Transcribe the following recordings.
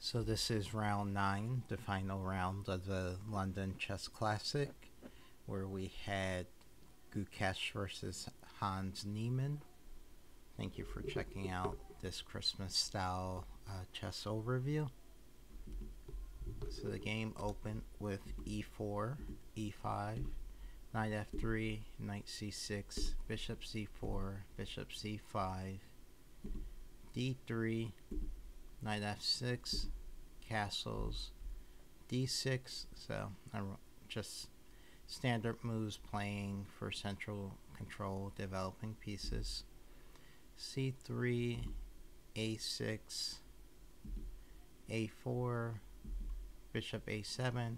So this is round 9, the final round of the London Chess Classic, where we had Gukesh versus Hans Niemann. Thank you for checking out this Christmas style chess overview. So the game opened with e4, e5, knight f3, knight c6, bishop c4, bishop c5, d3, knight f6, castles, d6. So just standard moves playing for central control, developing pieces. c3, a6, a4, bishop a7,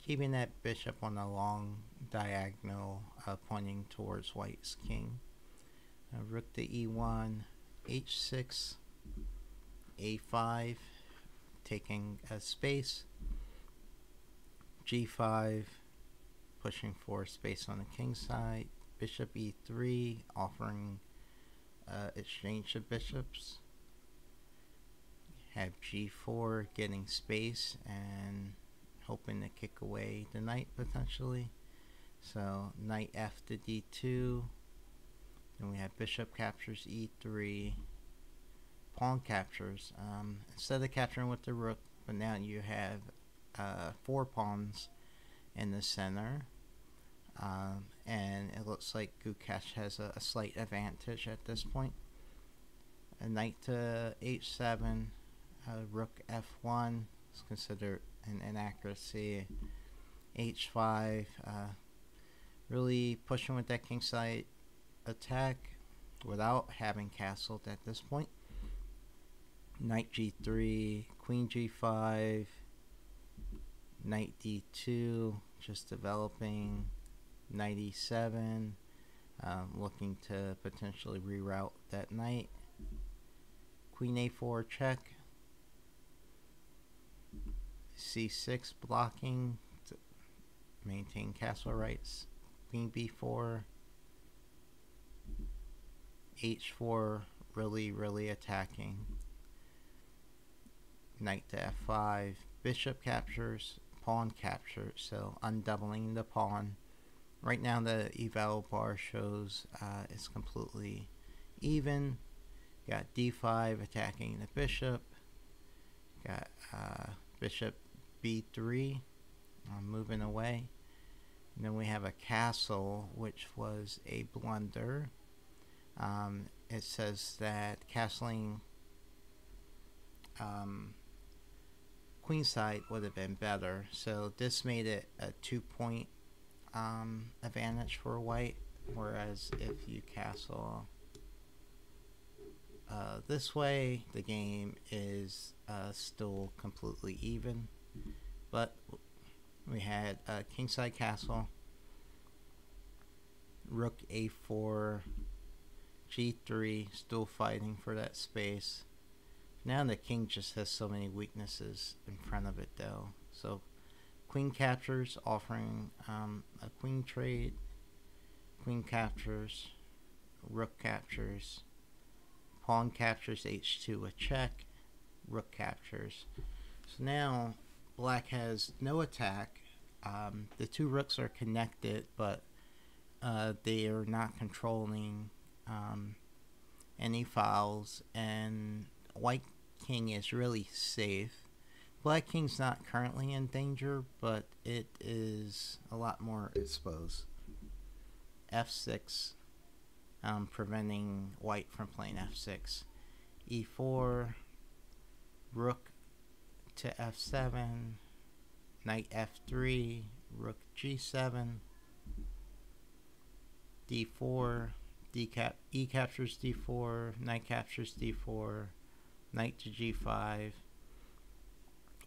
keeping that bishop on a long diagonal pointing towards white's king. Rook to e1, h6, a5, taking a space, g5, pushing for space on the king side, bishop e3, offering exchange of bishops, have g4 getting space and hoping to kick away the knight potentially. So knight f to d2, then we have bishop captures e3, pawn captures. Instead of capturing with the rook, but now you have 4 pawns in the center, and it looks like Gukesh has a slight advantage at this point. A knight to h7, rook f1 is considered an inaccuracy. h5, really pushing with that kingside attack without having castled at this point. Knight g3, queen g5, knight d2, just developing, knight e7, looking to potentially reroute that knight. Queen a4 check, c6 blocking to maintain castle rights, queen b4, h4 really attacking, knight to f5, bishop captures, pawn captures, so undoubling the pawn. Right now the eval bar shows it's completely even. Got d5 attacking the bishop, got bishop b3 moving away, and then we have a castle, which was a blunder. It says that castling queenside would have been better, so this made it a 2-point advantage for white, whereas if you castle this way, the game is still completely even. But we had a kingside castle, rook a4, g3, still fighting for that space. Now the king just has so many weaknesses in front of it though. So queen captures, offering a queen trade, queen captures, rook captures, pawn captures h2 a check, rook captures. So now black has no attack. The 2 rooks are connected, but they are not controlling any files, and white king is really safe. Black king's not currently in danger, but it is a lot more exposed. f6, preventing white from playing f6. e4, rook to f7, knight f3, rook g7, d4, e captures d4, knight captures d4, knight to g5,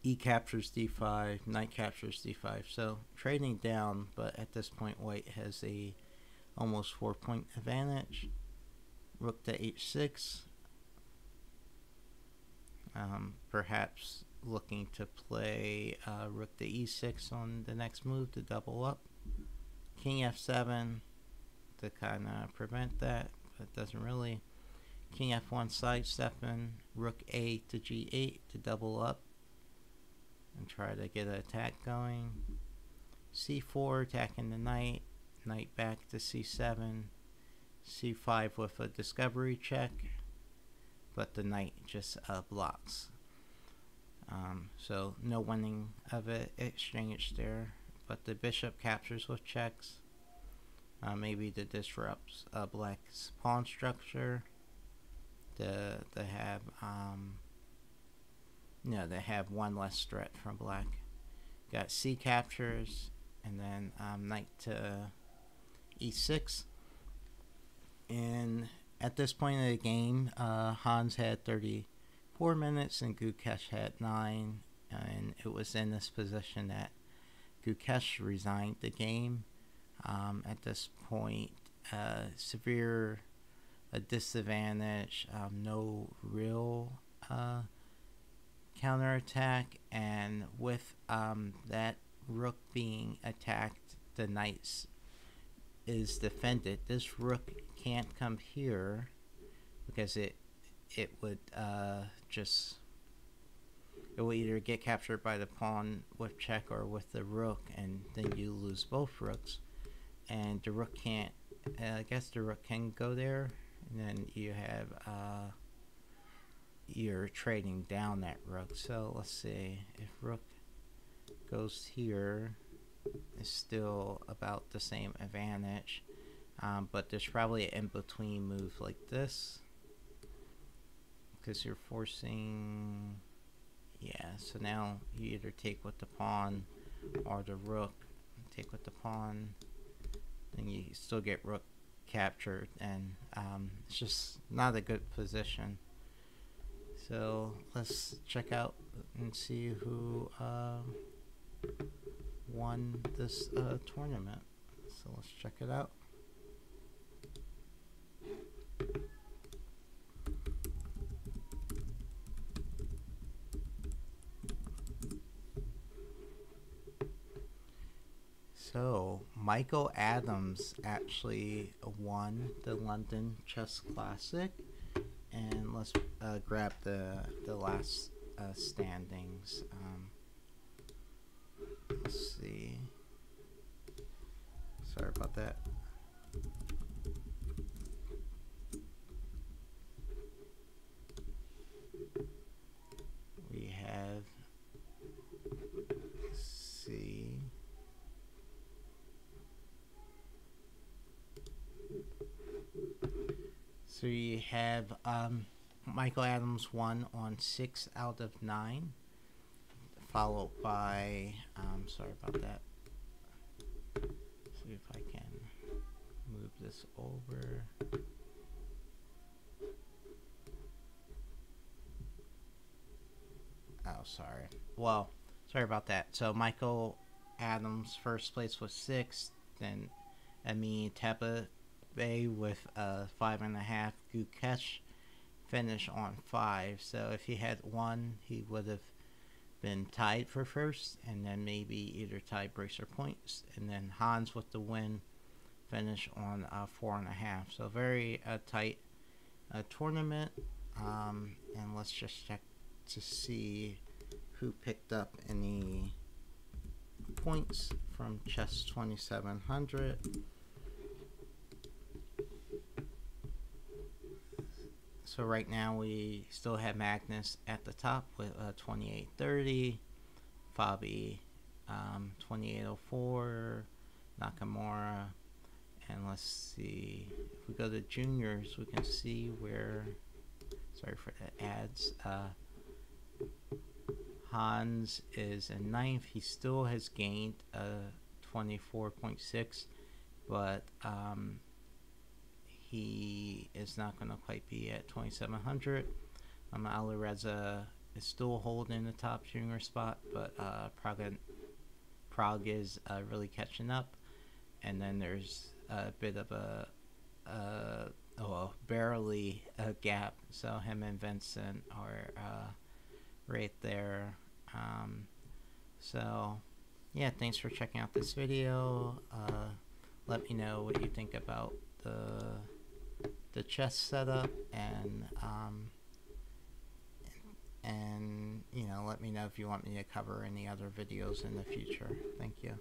e captures d5, knight captures d5. So trading down, but at this point white has a almost 4-point advantage. Rook to h6, perhaps looking to play rook to e6 on the next move to double up. King f7 to kind of prevent that, but it doesn't really. King f1 sidestepping, rook a to g8 to double up and try to get an attack going. c4 attacking the knight, knight back to c7, c5 with a discovery check, but the knight just blocks. So no winning of an exchange there, but the bishop captures with checks. Maybe to disrupt black's pawn structure. They have one less threat from black. Got c captures, and then knight to e6. And at this point of the game, Hans had 34 minutes and Gukesh had 9, and it was in this position that Gukesh resigned the game. At this point, severe disadvantage, no real counterattack, and with that rook being attacked, the knight is defended. This rook can't come here because it would it will either get captured by the pawn with check or with the rook, and then you lose both rooks. And the rook can't. I guess the rook can go there, and then you have you're trading down that rook. So let's see, if rook goes here, it's still about the same advantage, but there's probably an in-between move like this, because you're forcing, yeah, so now you either take with the pawn or the rook. Take with the pawn, then you still get rook captured, and it's just not a good position. So let's check out and see who won this tournament. So let's check it out. So Michael Adams actually won the London Chess Classic, and let's grab the last standings. Let's see. Sorry about that. We have, let's see. So you have Michael Adams won on 6 out of 9, followed by, sorry about that. See if I can move this over. Oh, sorry. Well, sorry about that. So Michael Adams first place was 6, then Amin Tepa with 5.5. Gukesh finish on 5. So if he had won, he would have been tied for first, and then maybe either tie breaks or points. And then Hans with the win, finish on 4.5. So very tight tournament. And let's just check to see who picked up any points from Chess 2700. So right now we still have Magnus at the top with 2830, Fabi 2804, Nakamura, and let's see, if we go to juniors, we can see where, sorry for the ads, Hans is in 9th. He still has gained 24.6, but he is not going to quite be at 2700. Alireza is still holding the top junior spot, but Prague is really catching up. And then there's a bit of barely a gap. So him and Vincent are right there. So yeah, thanks for checking out this video. Let me know what you think about the the chess setup, and you know, let me know if you want me to cover any other videos in the future. Thank you.